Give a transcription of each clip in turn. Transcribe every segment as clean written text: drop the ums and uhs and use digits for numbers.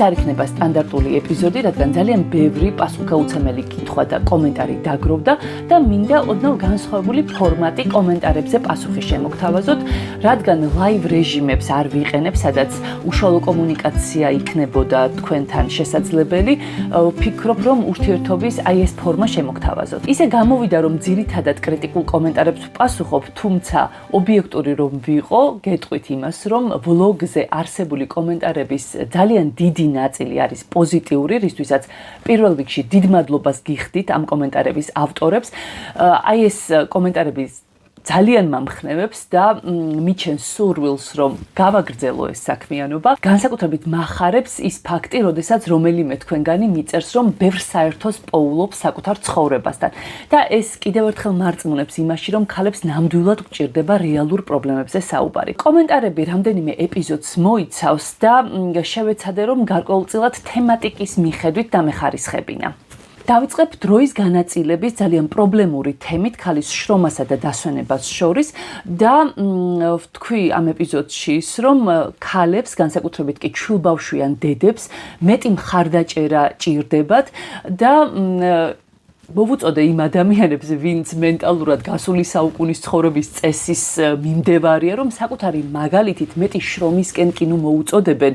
არ იქნება სტანდარტული ეპიზოდი, რადგან ძალიან ბევრი პასუხგაუცემელი კითხვა და კომენტარი დაგროვდა და მინდა ოდნავ განსხვავებული ფორმატი კომენტარებზე პასუხი შემოგთავაზოთ, რადგან ლაივ რეჟიმებს არ ვიყენებ, სადაც უშუალო კომუნიკაცია იქნებოდა თქვენთან შესაძლებელი, ვფიქრობ, რომ ურთიერთობის აი ეს ფორმა შემოგთავაზოთ. ისე გამოვიდა, რომ ძირითადად კრიტიკულ კომენტარებს ვპასუხობ, თუმცა ობიექტური რომ ვიყო, გეტყვით იმას, რომ ვლოგზე არსებული კომენტარების ძალიან დიდი ნაწილი არის პოზიტიური, რისთვისაც პირველ რიგში დიდ მადლობას გიხდით ამ კომენტარების ავტორებს. აი ეს კომენტარების ძალიან მომხნევებს და მიჩენს სურვილს, რომ გავაგრძელო ეს საქმიანობა. განსაკუთრებით მახარებს ის ფაქტი, როდესაც რომელიმე თქვენგანი მიწერს, რომ ბევრ საერთოს პოულობს საკუთარ ცხოვრებასთან. და ეს კიდევ ერთხელ მარწმუნებს იმაში, რომ ქალებს ნამდვილად გვჭირდება რეალურ პრობლემებზე საუბარი. კომენტარები რამდენიმე ეპიზოდს მოიცავს და შევეცადე, რომ გარკვეულწილად თემატიკის მიხედვით დამეხარისხებინა. დავიწყებ დროის განაწილების ძალიან პრობლემური თემით ქალის შრომასა და დასვენებას შორის და ვთქვი ამ ეპიზოდში ის, რომ ქალებს, განსაკუთრებით კი ჩვილბავშვიან დედებს, მეტი მხარდაჭერა ჭირდებათ და მოვუწოდე იმ ადამიანებს, ვინც მენტალურად გასული საუკუნის ცხოვრების წესის მიმდევარია, რომ საკუთარი მაგალითით მეტი შრომისკენ კი ნუ მოუწოდებენ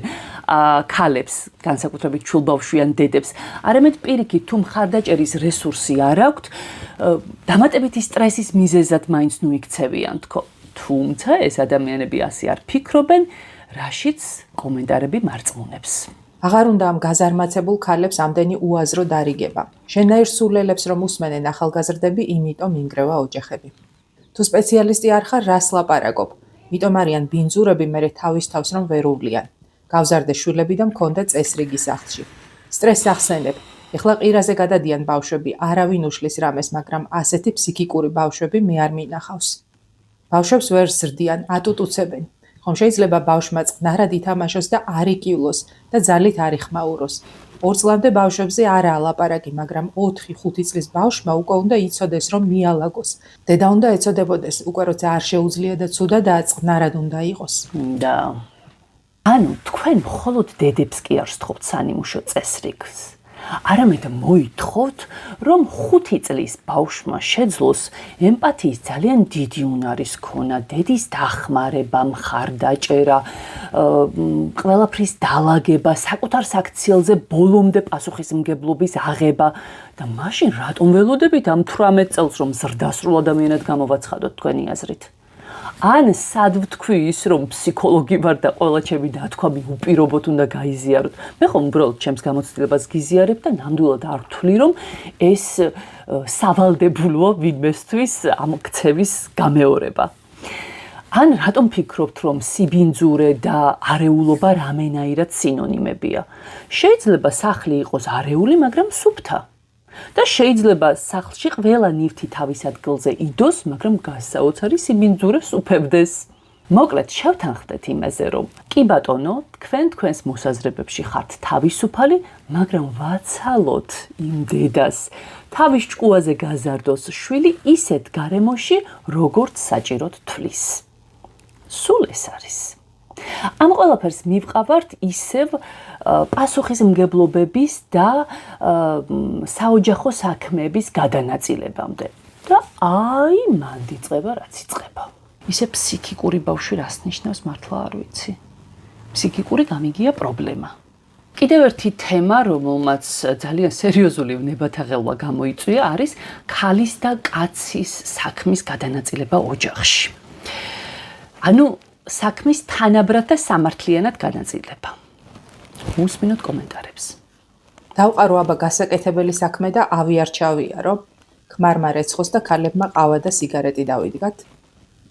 ქალებს, განსაკუთრებით ჩვილბავშვიან დედებს. არამედ პირიქით, თუ მხარდაჭერის რესურსი არ აქვთ, დამატებითი სტრესის მიზეზად მაინც ნუ იქცევიან თქო. თუმცა ეს ადამიანები ასე არ ფიქრობენ, რაშიც კომენტარები მარწმუნებს. აღარ უნდა ამ გაზარმაცებულ ქალებს ამდენი უაზრო დარიგება. შენაირ სულელებს რომ უსმენენ ახალგაზრდები, იმიტომ ინგრევა ოჯახები. თუ სპეციალისტი არ ხარ, რას ლაპარაკობ? იმიტომ არიან ბინძურები, მერე თავის თავს რომ ვერ უვლიან. გავზარდე შვილები და მქონდა წესრიგი სახლში. სტრესს ახსენებ. ეხლა ყირაზე გადადიან ბავშვები, არავინ უშლის რამეს, მაგრამ ასეთი ფსიქიკური ბავშვები მე არ მინახავს. ბავშვებს ვერ ზრდიან, ატუტუცებენ. ხომ შეიძლება ბავშვმა წყნარად ითამაშოს და არ იკივლოს და ძალით არ იხმაუროს. 2 წლამდე ბავშვებზე არაა ლაპარაკი, მაგრამ 4-5 წლის ბავშვმა უკვე უნდა იცოდეს, რომ მიალაგოს. დედა უნდა ეცოდებოდეს, უკვე როცა არ შეუძლია და ცუდადაა, წყნარად უნდა იყოს. და ანუ თქვენ მხოლოდ დედებს კი არ სთხოვთ სანიმუშო წესრიგს. არამედ მოითხოვთ, რომ 5 წლის ბავშვმა შეძლოს ემპათიის ძალიან დიდი უნარის ქონა, დედის დახმარება, მხარდაჭერა, ყველაფრის დალაგება, საკუთარ საქციელზე ბოლომდე პასუხისმგებლობის აღება და მაშინ რატომ ველოდებით ამ 18 წელს, რომ ზრდასრულ ადამიანად გამოვაცხადოთ თქვენი აზრით? ან სად ვთქვი ის, რომ ფსიქოლოგი ვარ და ყველა ჩემი დათქვამი უპირობოდ უნდა გაიზიაროთ. მე ხომ უბრალოდ ჩემს გამოცდილებას გიზიარებ და ნამდვილად არ ვთვლი, რომ ეს სავალდებულოა ვინმესთვის ამ ქცევის გამეორება. ან რატომ ფიქრობთ, რომ სიბინძურე და არეულობა რამენაირად სინონიმებია? შეიძლება სახლი იყოს არეული, მაგრამ სუფთა. და შეიძლება სახლში ყველა ნივთი თავის ადგილზე იდოს, მაგრამ გასაოცარი სიბინძურეს უფევდეს. მოკლედ, შევთანხმდეთ იმაზე, რომ კი ბატონო, თქვენ თქვენს მოსაზრებებში ხართ თავისუფალი, მაგრამ ვაცალოთ იმ დედას, თავის ჭკუაზე გაზარდოს შვილი ისეთ გარემოში, როგორც საჭიროდ თვლის. სულ ეს არის. ამ ყველაფერს მივყავართ ისევ პასუხისმგებლობების და საოჯახო საქმეების გადანაწილებამდე. და აი მან იწყება რაც იწყება. ისე ფსიქიკური ბავშვი რას ნიშნავს მართლა არ ვიცი. ფსიქიკური გამიგია პრობლემა. კიდევ ერთი თემა, რომელმაც ძალიან სერიოზული ვნებათაღელვა გამოიწვია, არის ქალის და კაცის საქმის გადანაწილება ოჯახში. ანუ საქმის თანაბრად და სამართლიანად განაწილება. უსმინოთ კომენტარებს. დავყარო აბა გასაკეთებელი საქმე და ავიარჩავია, რომ ქმარმა რეცხოს და ქალებმა ყავა და სიგარეტი დავიდგათ.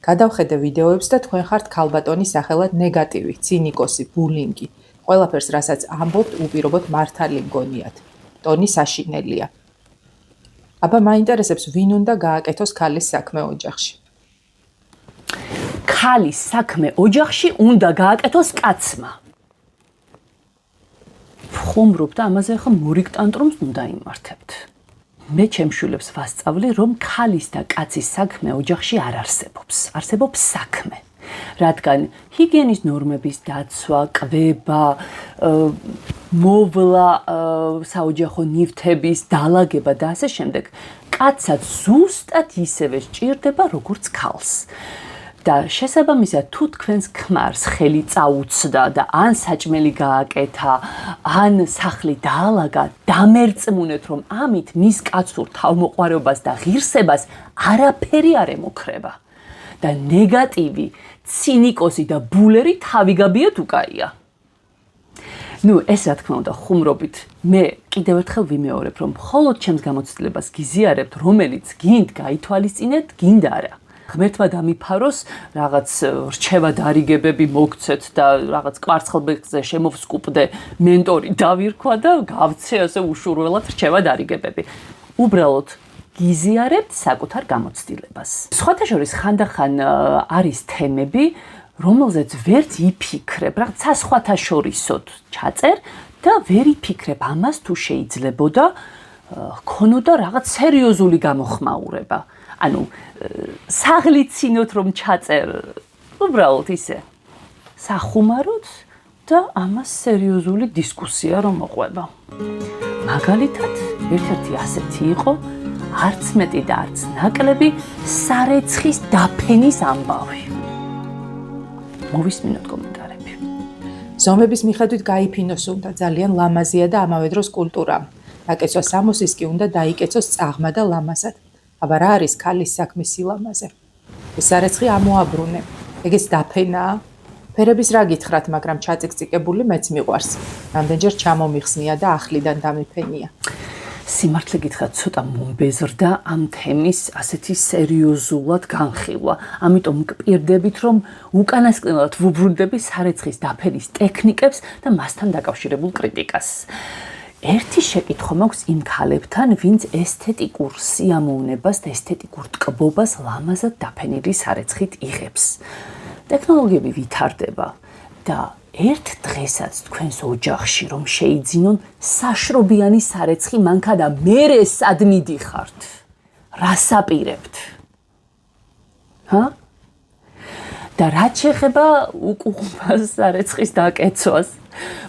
გადავხედე ვიდეოებს და თქვენ ხართ ქალბატონის სახელად ნეგატივი, ცინიკოსი, ბულინგი. ყველაფერს, რასაც ამბობთ, უპირობოდ მართალი მგონიათ. ტონი საშინელია. აბა მაინტერესებს, ვინ უნდა გააკეთოს ქალის საქმე ოჯახში. ქალის საქმე ოჯახში უნდა გააკეთოს კაცმა. ვხუმრობ და ამაზე ახლა მორიგ ტანტრუმს უნდა იმართებთ. მე ჩემს შვილებს ვასწავლი, რომ ქალის და კაცის საქმე ოჯახში არ არსებობს. არსებობს საქმე. რადგან ჰიგიენის ნორმების დაცვა, კვება, მოვლა საოჯახო ნივთების დალაგება და ასე შემდეგ, კაცსაც ზუსტად ისევე სჭირდება, როგორც ქალს. და შესაბამისად თუ თქვენს ქმარს ხელი წაუცდა და ან საჭმელი გააკეთა, ან სახლი დაალაგა, დამერწმუნეთ, რომ ამით მის კაცურ თავმოყვარეობას და ღირსებას არაფერი არ ემუქრება. და ნეგატივი, ცინიკოსი და ბულერი თავიგაბიათ უკაია. ეს რა თქმა უნდა ხუმრობით მე კიდევ ერთხელ ვიმეორებ, რომ მხოლოდ ჩემს გამოცდილებას გიზიარებთ, რომელიც გინდ გაითვალისწინეთ, გინდ არა. ღმერთმა დამიფაროს, რაღაც რჩევა დარიგებები მოგცეთ და რაღაც კვარცხლბეკზე შემოვსკუპდე მენტორი დავირქვა და გავცე ასე უშურველად რჩევა დარიგებები. უბრალოდ გიზიარებთ საკუთარ გამოცდილებას. სხვათა შორის ხანდახან არის თემები, რომელზეც ვერც იფიქრებ, რაღაც სხვათა შორისოდ ჩაწერ და ვერ იფიქრებ ამას თუ შეიძლებოდა ქონოდა რაღაც სერიოზული გამოხმაურება. ანუ საღლიცინოთ რომ ჩაწერ, უბრალოდ ისე სახუმაროთ და ამას სერიოზული დისკუსია რომ მოყვება. მაგალითად, ერთ-ერთი ასეთი იყო არც მეტი და არც ნაკლები სარეცხის დაფენის ამბავი. მოვისმინოთ კომენტარები. ზომების მიხედვით გაიფინოს უნდა ძალიან ლამაზია და ამავე დროს კულტურა. აკეცვა სამოსის კი უნდა დაიკეცოს წაღმა და ლამაზად. აბა რა არის ქალის საქმის სილამაზე? ეს სარეცხი ამოაბრუნე. ეგეც დაფენაა. ფერების რა გითხრათ, მაგრამ ჩაწიკწიკებული მეც მიყვარს. რამდენჯერ ჩამომიხსნია და ახლიდან დამიფენია. სიმართლე გითხრათ, ცოტა მომბეზრდა ამ თემის ასეთი სერიოზულად განხილვა. ამიტომ მკპირდებით, რომ უკანასკნელად ვუბრუნდები სარეცხის დაფენის ტექნიკებს და მასთან დაკავშირებულ კრიტიკას. ერთი შეკითხვა მაქვს იმ ქალებთან, ვინც ესთეტიკურ სიამოვნებას და ესთეტიკურ ტკბობას ლამაზად დაფენილი სარეცხით იღებს. ტექნოლოგიები ვითარდება და ერთ დღესაც თქვენს ოჯახში რომ შეიძინონ საშრობიანი სარეცხი მანქანა და მერე სად მიდიხართ? რას აპირებთ? და რაც შეეხება უკუღმას სარეცხის დაკეცვას,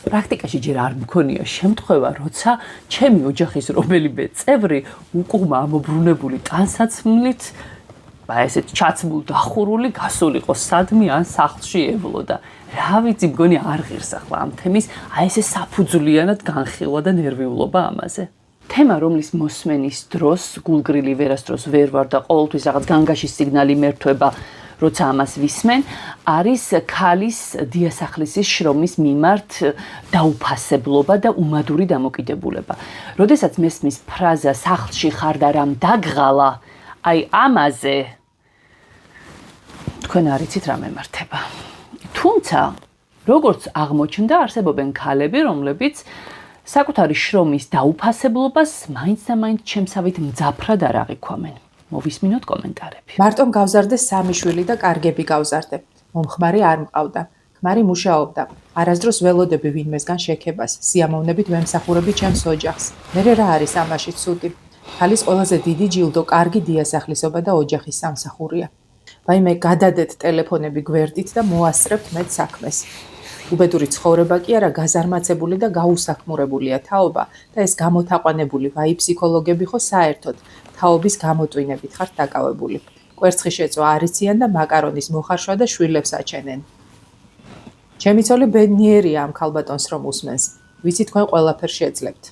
პრაქტიკაში ჯერ არ მქონია შემთხვევა, როცა ჩემი ოჯახის რომელიმე წევრი უკუღმა ამობრუნებული ტანსაცმლით ესეთ ჩაცმულ დახურული გასულიყო სადმე ან სახლში ევლოდა. რა ვიცი, მგონი არ ღირს ახლა ამ თემის ესე საფუძვლიანად განხილვა და ნერვიულობა ამაზე. თემა, რომლის მოსმენის დროს, გულგრილი ვერასდროს ვერ ვარ და ყოველთვის რაღაც განგაშის სიგნალი მერთვება, როცა ამას ვისმენ, არის ქალის დიასახლისის შრომის მიმართ დაუფასებლობა და უმადური დამოკიდებულება. როდესაც მესმის ფრაზა სახლში ხარ და რამ დაგღალა, აი ამაზე თქვენ არ იცით რა მემართება. თუმცა, როგორც აღმოჩნდა, არსებობენ ქალები, რომლებიც საკუთარი შრომის დაუფასებლობას მაინც და მაინც ჩემსავით მძაფრად არ აღიქვამენ. მოვისმინოთ კომენტარები. მარტომ გავზარდე 3 შვილი და კარგები გავზარდე. მომხმარი არ მყავდა. ქმარი მუშაობდა. არასდროს ველოდები ვინმესგან შექებას. სიამოვნებით ვემსახურები ჩემს ოჯახს. მერე რა არის ამაში ცუდი? ქალის ყველაზე დიდი ჯილდო კარგი დიასახლისობა და ოჯახის სამსახურია. ვაიმე გადადეთ ტელეფონები გვერდით და მოასწრებთ მეც საქმეს. უბედური ცხოვრება კი არა, გაზარმაცებული და გაუსაქმურებულია თაობა და ეს გამოთაყვანებული ვაი ფსიქოლოგები ხო საერთოდ თაობის გამოტვინებით ხართ დაკავებული. კვერცხი შეწვა არიციან და მაკარონის მოხარშვა და შვილებს აჩენენ. ჩემი ცოლი ბედნიერია ამ ქალბატონს რომ უსმენს. ვიცი თქვენ ყველაფერს შეძლებთ.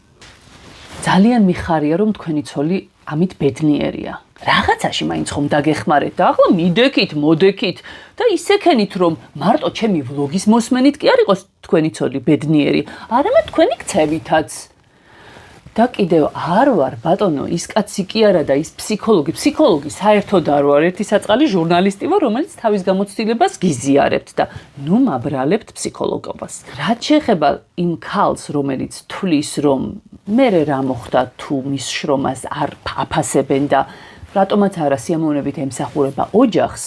ძალიან მიხარია, რომ თქვენი ცოლი ამით ბედნიერია. რაღაცაში მაინც ხომ დაგეხმარეთ და ახლა მიდექით, მოდექით და ისექენით, რომ მარტო ჩემი ვლოგის მოსმენით კი არ იყოს თქვენი ცოლი ბედნიერი, არამედ თქვენი ქცევითაც. და კიდევ არ ვარ ბატონო, ის კაცი კი არა და ის ფსიქოლოგი საერთოდ არ ვარ, ერთი საწყალი ჟურნალისტი ვარ, რომელიც თავის გამოცდილებას გიზიარებთ და ნუ მაბრალებთ ფსიქოლოგობას. რაც შეეხება იმ ქალს, რომელიც თვლის, რომ მერე რა მოხდა თუ მის შრომას არ აფასებენ და რატომაც არა სიამოვნებით ემსახურება ოჯახს,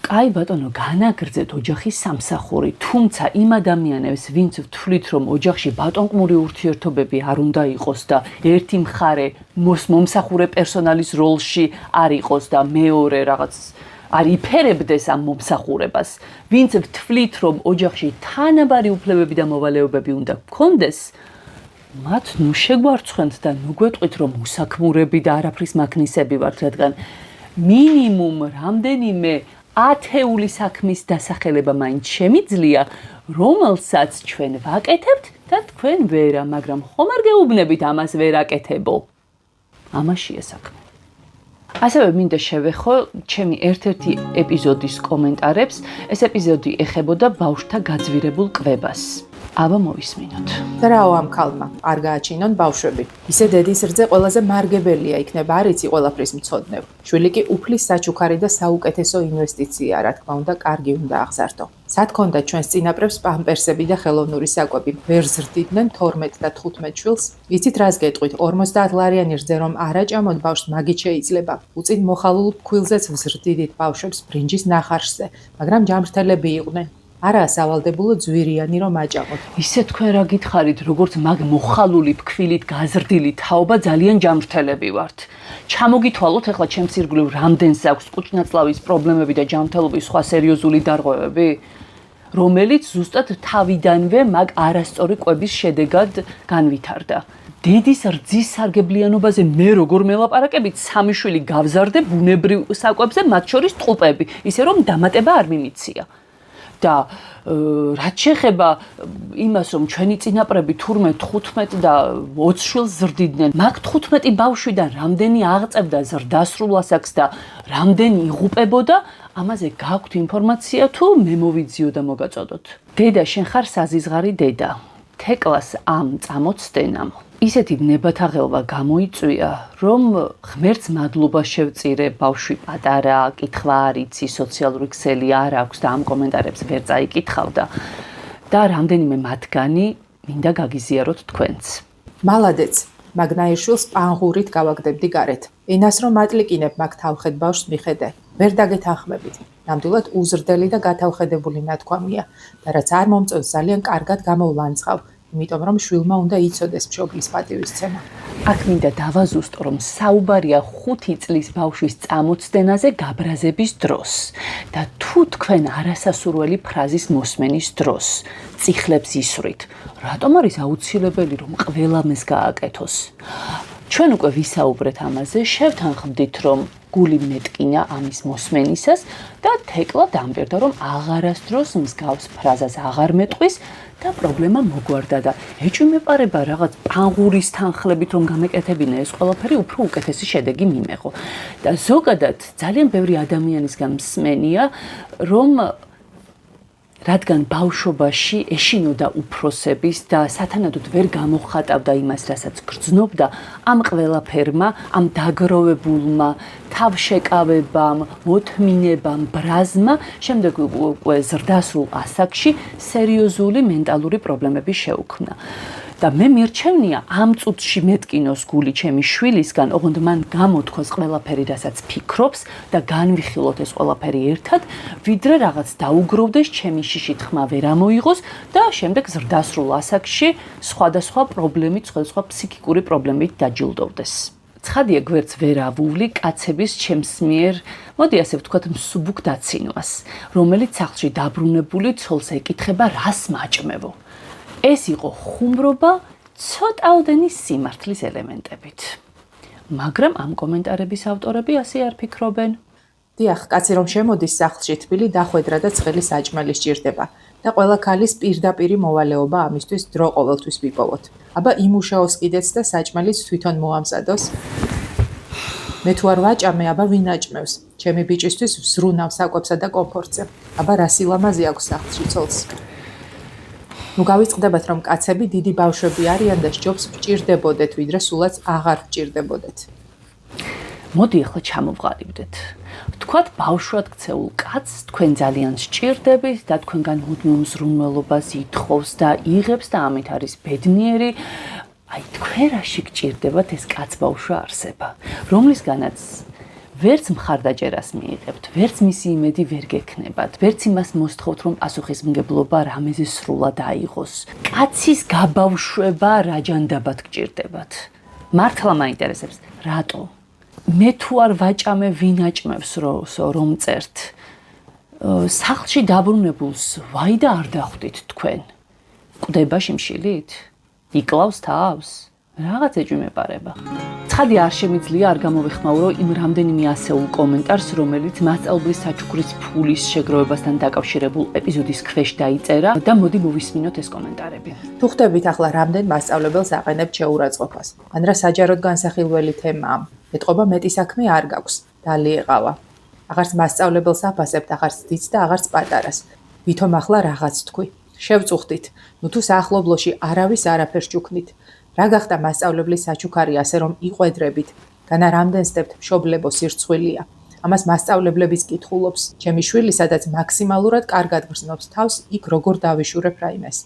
კაი ბატონო, განაგრძეთ ოჯახის სამსახური, თუმცა იმ ადამიანებს, ვინც ვთვლით, რომ ოჯახში ბატონყმური ურთიერთობები არ უნდა იყოს და ერთი მხარე მომსახურე პერსონალის როლში არ იყოს და მეორე რაღაც არ იფერებდეს ამ მომსახურებას, ვინც თვლით, რომ ოჯახში თანაბარი უფლებები და მოვალეობები უნდა გქონდეს, მათ ნუ შეგვარცხენთ და ნუ გვეტყვით, რომ უსაქმურები და არაფრის მაქნისები ვართ, რადგან მინიმუმ რამდენიმე ათეული საქმის დასახელება მაინც შემიძლია, რომელსაც ჩვენ ვაკეთებთ და თქვენ ვერა, მაგრამ ხომ არ გეუბნებით ამას ვერ აკეთებო. ამაშია საქმე. ასევე მინდა შევეხო ჩემი ერთ-ერთი ეპიზოდის კომენტარებს. ეს ეპიზოდი ეხებოდა ბავშვთა გაძვირებულ კვებას. აბა მოვისმინოთ. და რაო ამ ქალმა, არ გააჩინონ ბავშვები. ისე დედის რძე ყველაზე მარგებელია იქნება, არ იცი ყველაფრის მცოდნევ. შვილი კი უფლის საჩუქარი და საუკეთესო ინვესტიცია, რა თქმა უნდა, კარგი უნდა აღზარდო. სად ქონდა ჩვენს წინაპრებს პამპერსები და ხელოვნური საკვები, ვერ ზრდიდნენ 12 და 15 შვილს? იცით რას გეტყვით, 50 ლარიანი რძე რომ არაჭამოთ ბავშვს, მაგით შეიძლება. უწინ მოხალულ ფქვილზეც ვზრდიდით ბავშვებს ბრინჯის ნახარშზე, მაგრამ ჯამრთელები იყვნენ. არაა სავალდებულო ძვირიანი რომ აჭამოთ. ისე თქვენ რა გითხარით, როგორც მაგ მოხალული ფქვილით გაზრდილი თაობა ძალიან ჯამრთელები ვართ. ჩამოგითვალოთ ახლა ჩემს ირგვლივ რამდენს აქვს კუჭნაწლავის პრობლემები და ჯანმრთელობის სხვა სერიოზული დარღვევები, რომელიც ზუსტად თავიდანვე მაგ არასწორი კვების შედეგად განვითარდა. დედის რძის სარგებლიანობაზე მე როგორ მელაპარაკებით, სამი შვილი გავზარდე ბუნებრივ საკვებზე, მათ შორის ტყუპები, ისე რომ დამატება არ მიმიცია. და რაც შეეხება იმას, რომ ჩვენი წინაპრები თურმე 15 და 20 შვილს ზრდიდნენ, მაგ 15 ბავშვიდან რამდენი აღწევდა ზრდასრულ ასაკს და რამდენი იღუპებოდა, ამაზე გაქვთ ინფორმაცია თუ მე მოვიძიო და მოგაწოდოთ. დედა, შენ ხარ საზიზღარი დედა. თეკლას ამ წამოცდენამ ისეთი ნებათაღელვა გამოიწვია, რომ ღმერთს მადლობა შევწირე, ბავშვი პატარა, კითხვა არ იცი, სოციალური ქსელი არ აქვს და ამ კომენტარებს ვერ წაიკითხავდა და რამდენიმე მათგანი მინდა გაგიზიაროთ თქვენც. მალადეც, მაგნაირ შვილს პანღურით გავაგდებდი გარეთ. ენას რომ ატლიკინებ მაგ თავხეთ ბავშვს მიხედე. ვერ დაგეთანხმებით. ნამდვილად უზრდელი და გათავხედებული ნათქვამია და რაც არ მომწონს ძალიან კარგად გამოვლანწყავ, იმიტომ რომ შვილმა უნდა იცოდეს მშობლის პატივისცემა. აქ მინდა დავაზუსტო, რომ საუბარია 5 წლის ბავშვის წამოცდენაზე გაბრაზების დროს და თუ თქვენ არასასურველი ფრაზის მოსმენის დროს წიხლებს ისვრით, რატომ არის აუცილებელი რომ ყველამეს გააკეთოს? ჩვენ უკვე ვისაუბრეთ ამაზე, შევთანხმდით, რომ გული მეტკინა ამის მოსმენისას და თეკლა დამბერდა, რომ აღარასდროს მსგავს ფრაზას აღარ მეტყვის და პრობლემა მოგვარდა და ეჭვი მეპარება რაღაც პანღურის თანხლებით რომ გამეკეთებინა ეს ყველაფერი უფრო უკეთესი შედეგი მიმეღო. და ზოგადად ძალიან ბევრი ადამიანისგან მსმენია, რომ რადგან ბავშვობაში ეშინოდა უფროსების და სათანადოდ ვერ გამოხატავდა იმას, რასაც გრძნობდა, ამ ყველაფერმა, ამ დაგროვებულმა თავშეკავებამ, მოთმინებამ, ბრაზმა, შემდეგ უკვე ზრდასრულ ასაკში სერიოზული მენტალური პრობლემები შეუქმნა. და მე მირჩევნია ამ წუთში მეტკინოს გული ჩემი შვილისგან, ოღონდ მან გამოთქვას ყველაფერი, რასაც ფიქრობს და განვიხილოთ ეს ყველაფერი ერთად, ვიდრე რაღაც დაუგროვდეს, ჩემი შიში თქმა ვერ ამოიღოს და შემდეგ ზრდასრულ ასაკში სხვადასხვა პრობლემით, სხვადასხვა ფსიქიკური პრობლემით დაჯილდოვდეს. ცხადია გვერდს ვერ ავუვლი კაცების ჩემს მიერ, მოდი ასე ვთქვათ, მსუბუქ დაცინვას, რომელიც სახლში დაბრუნებული ცოლს ეკითხება, რას მაჭმევო. ეს იყო ხუმრობა ცოტაოდენი სიმართლის ელემენტებით. მაგრამ ამ კომენტარების ავტორები ასე არ ფიქრობენ. დიახ, კაცი რომ შემოდის სახლში, თბილი დახვედრა და ცხელი საჭმელი სჭირდება და ყველა ქალის პირდაპირი მოვალეობა ამისთვის დრო ყოველთვის ვიპოვოთ. აბა იმუშაოს კიდეც და საჭმელიც თვითონ მოამზადოს. მე თუ არ ვაჭამე, აბა ვინ აჭმევს? ჩემი ბიჭისთვის ვზრუნავ საკვებსა და კომფორტზე. აბა რა სილამაზე აქვს სახლში ცოლს? ნუ გავიწყდებათ, რომ კაცები დიდი ბავშვები არიან და სჯობს ვჭირდებოდეთ, ვიდრე სულაც აღარ ვჭირდებოდეთ. მოდი ახლა ჩამოვყალიბდეთ. ვთქვათ, ბავშვად ქცეულ კაცს თქვენ ძალიან სჭირდებით და თქვენგან მუდმივ მზრუნველობას ითხოვს და იღებს და ამით არის ბედნიერი. აი, თქვენ რაში გჭირდებათ ეს კაც-ბავშვა არსება, რომლისგანაც ვერც მხარდაჭერას მიიღებთ, ვერც მისი იმედი ვერ გექნებათ, ვერც იმას მოსთხოვთ, რომ პასუხისმგებლობა რამეზე სრულად აიღოს. კაცის გაბავშვება რა ჯანდაბად გჭირდებათ? მართლა მაინტერესებს, რატო? მე თუ არ ვაჭამე ვინ აჭმევს რომ წერთ. სახლში დაბრუნებულს ვაი და არ დახვდით თქვენ. კვდება შიმშილით? იკლავს თავს? რაღაც ეჭვმეპარება. ცხადი არ შემიძლია არ გამოვიხმაურო იმ რამდენიმე ასეულ კომენტარს, რომელიც მასწავლებლის საჩუქრის ფულის შეგროვებასთან დაკავშირებულ ეპიზოდის ქვეშ დაიწერა და მოდი მოვისმინოთ ეს კომენტარები. თუ ხვდებით ახლა რამდენ მასწავლებელს აყენებთ შეურაცხყოფას, ან რა საჯაროდ განსახილველი თემაა, ეთყობა მეტი საქმე არ გაქვს, დალიეყავა. აღარც მასწავლებელს აფასებთ, აღარც დიდს და აღარც პატარას. ვითომ ახლა რაღაც თქვი. შევწუხდით, ნუ თუ საახლობლოში არავის არაფერს ჩუქნით. რა გახდა მასწავლებლის საჩუქარი ასე რომ იყვედრებით, განა რამდენს დებთ მშობლებო სირცხვილია. ამას მასწავლებლების კითხულობს, ჩემი შვილი სადაც მაქსიმალურად კარგად გრძნობს თავს, იქ როგორ დავიშურებ რაიმეს.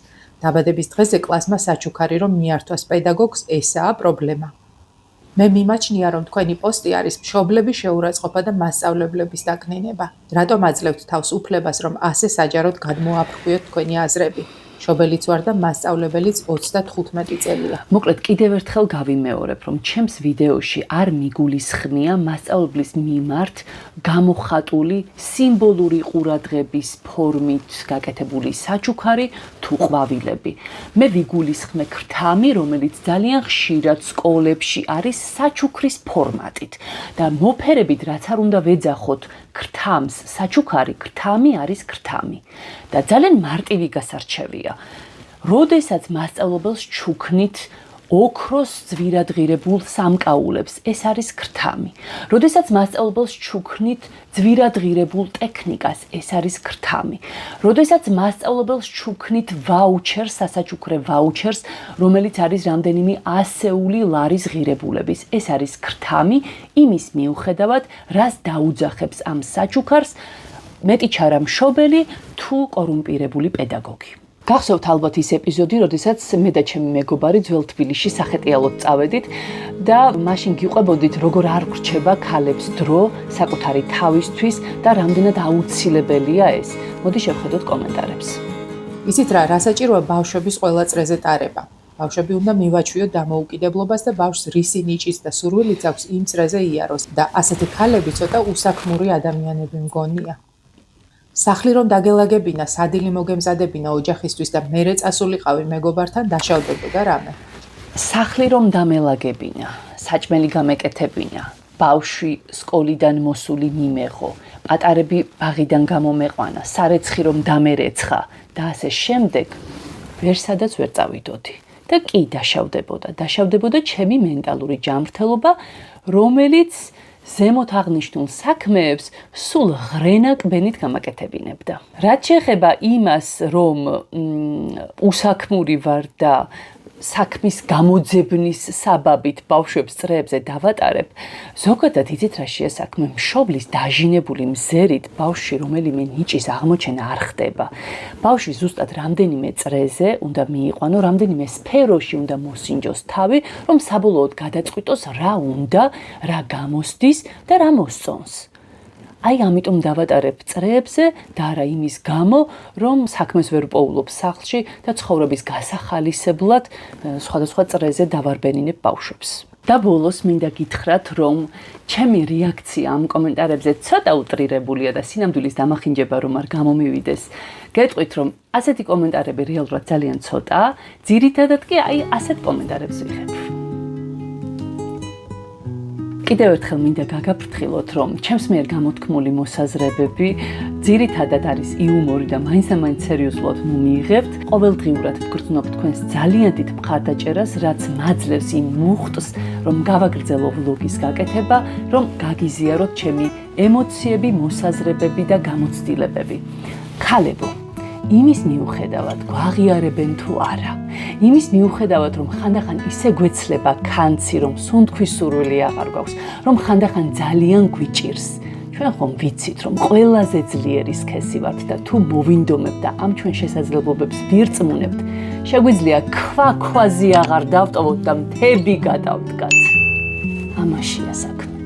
დაბადების დღეზე კლასმა საჩუქარი რომ მიართვას პედაგოგს, ესაა პრობლემა. მე მიმაჩნია რომ თქვენი პოსტი არის მშობლების შეურაცხყოფა და მასწავლებლების დაკნინება. რატომ აძლევთ თავს უფლებას რომ ასე საჯაროდ გადმოაფრქვიოთ თქვენი აზრები? მშობელიც ვარ და მასწავლებელიც 35 წელია. მოკლედ კიდევ ერთხელ გავიმეორებ, რომ ჩემს ვიდეოში არ მიგულისხმია მასწავლებლის მიმართ გამოხატული სიმბოლური ყურადღების ფორმით გაკეთებული საჩუქარი თუ ყვავილები. მე ვიგულისხმე ქრთამი, რომელიც ძალიან ხშირად სკოლებში არის საჩუქრის ფორმატით და მოფერებით რაც არ უნდა ვეძახოთ ქრთამს საჩუქარი, ქრთამი არის ქრთამი და ძალიან მარტივი გასარჩევია. როდესაც მასწავლებელს ჩუქნით ოქროს ძვირადღირებულ სამკაულებს, ეს არის ქრთამი. როდესაც მასწავლებელს ჩუქნით ძვირადღირებულ ტექნიკას, ეს არის ქრთამი. როდესაც მასწავლებელს ჩუქნით ვაუჩერს, სასაჩუქრე ვაუჩერს, რომელიც არის რამდენიმე ასეული ლარის ღირებულების, ეს არის ქრთამი, იმის მიუხედავად, რას დაუძახებს ამ საჩუქარს მეტი ჩარა მშობელი თუ კორუმპირებული პედაგოგი. გახსოვთ ალბათ ის ეპიზოდი, როდესაც მე და ჩემი მეგობარი ძველ თბილისში სახეტიალოდ წავედით და მაშინ გიყვებოდით, როგორ არ გრჩება ქალებს დრო საკუთარი თავისთვის და რამდენად აუცილებელია ეს. მოდი შევხედოთ კომენტარებს. იცით რა, რასაჭიროა ბავშვების ყველა წრეზე ტარება. ბავშვები უნდა მივაჩვიოთ დამოუკიდებლობას და ბავშვს რისი ნიჭის და სურვილიც აქვს იმ წრეზე იაროს და ასეთი ქალები ცოტა უსაქმური ადამიანები მგონია. სახლი რომ დაგელაგებინა, სადილი მოგემზადებინა ოჯახისთვის და მერე წასულიყავი მეგობართან დაშავდებოდა რამე. სახლი რომ დამელაგებინა, საჭმელი გამეკეთებინა, ბავშვი სკოლიდან მოსული მიმეღო, პატარები ბაღიდან გამომეყვანა, სარეცხი რომ დამერეცხა და ასე შემდეგ, ვერსადაც ვერ წავიდოდი. და კი დაშავდებოდა ჩემი მენტალური ჯანმრთელობა, რომელიც ზემოთ აღნიშნულ საქმეებს სულ ღრენაკბენით გამაკეთებინებდა. რაც შეეხება იმას, რომ უსაქმური ვარ და საქმის გამოძებნის საბაბით ბავშვებს წრეებზე დავატარებ, ზოგადად იცით რა შეესაქმე, მშობლის დაჟინებული მზერით ბავშვში რომელიმე ნიჭის აღმოჩენა არ ხდება. ბავშვი ზუსტად რამდენიმე წრეზე უნდა მიიყვანო, რამდენიმე სფეროში უნდა მოსინჯოს თავი, რომ საბოლოოდ გადაწყვიტოს რა უნდა, რა გამოსდის და რა მოსწონს. აი ამიტომ დავატარებ წრეებზე და არა იმის გამო, რომ საქმეს ვერ პოულობ სახლში და ცხოვრების გასახალისებლად სხვადასხვა წრეზე დავარბენინებ ბავშვებს. და ბოლოს მინდა გითხრათ, რომ ჩემი რეაქცია ამ კომენტარებზე ცოტა უტრირებულია და სინამდვილის დამახინჯება რომ არ გამომივიდეს. გეტყვით, რომ ასეთი კომენტარები რეალურად ძალიან ცოტაა, ძირითადად კი აი ასეთ კომენტარებს ვიღებ. კიდევ ერთხელ მინდა გაგაფრთხილოთ, რომ ჩემს მიერ გამოთქმული მოსაზრებები ძირითადად არის იუმორი და მაინც სერიოზულად მომიიღებთ. ყოველდღიურად ვგრძნობ თქვენს ძალიან დიდ მხარდაჭერას, რაც მაძლევს იმ მუხტს, რომ გავაგრძელო ვლოგის გაკეთება, რომ გაგიზიაროთ ჩემი ემოციები, მოსაზრებები და გამოცდილებები. ქალებო, იმის მიუხედავად გვაღიარებენ თუ არა, იმის მიუხედავად რომ ხანდახან ისე გვეცლება კანცი, რომ სუნთქვის სურვილი აღარ გვაქვს, რომ ხანდახან ძალიან გვიჭირს, ჩვენ ხომ ვიცით რომ ყველაზე ძლიერი სქესი ვართ და თუ მოვინდომებთ და ამ ჩვენ შესაძლებლობებს ვირწმუნებთ, შეგვიძლია ქვაზე აღარ დავტოვოთ და მთები გადავდგათ. ამაშია საქმე.